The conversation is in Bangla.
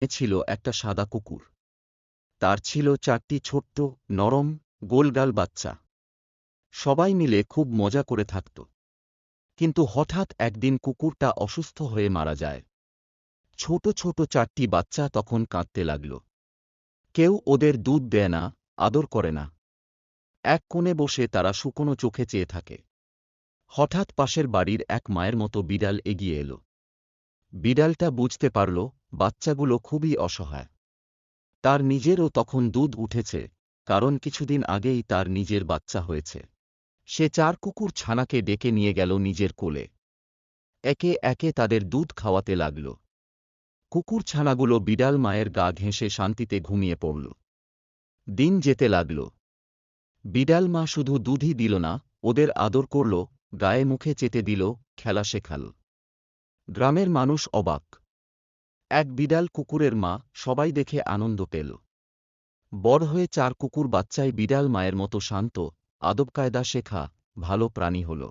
ছিল একটা সাদা কুকুর। তার ছিল 4টি ছোট্ট, নরম, গোলগাল বাচ্চা। সবাই মিলে খুব মজা করে থাকত। কিন্তু হঠাৎ একদিন কুকুরটা অসুস্থ হয়ে মারা যায়। ছোট ছোট 4টি বাচ্চা তখন কাঁদতে লাগল। কেউ ওদের দুধ দেয় না, আদর করে না। এক কোণে বসে তারা শুকনো চোখে চেয়ে থাকে। হঠাৎ পাশের বাড়ির এক মায়ের মতো বিড়াল এগিয়ে এল। বিড়ালটা বুঝতে পারল বাচ্চাগুলো খুবই অসহায়। তার নিজেরও তখন দুধ উঠেছে, কারণ কিছুদিন আগেই তার নিজের বাচ্চা হয়েছে। সে 4 কুকুর ছানাকে ডেকে নিয়ে গেল নিজের কোলে। একে একে তাদের দুধ খাওয়াতে লাগল। কুকুর ছানাগুলো বিড়াল মায়ের গা ঘেঁষে শান্তিতে ঘুমিয়ে পড়ল। দিন যেতে লাগল। বিড়াল মা শুধু দুধই দিল না, ওদের আদর করল, গায়ে মুখে চেটে দিল, খেলা শেখাল। গ্রামের মানুষ অবাক। এক বিড়াল কুকুরের মা, সবাই দেখে আনন্দ পেল। বড় হয়ে 4 কুকুর বাচ্চাই বিড়াল মায়ের মতো শান্ত, আদব কায়দা শেখা, ভালো প্রাণী হল।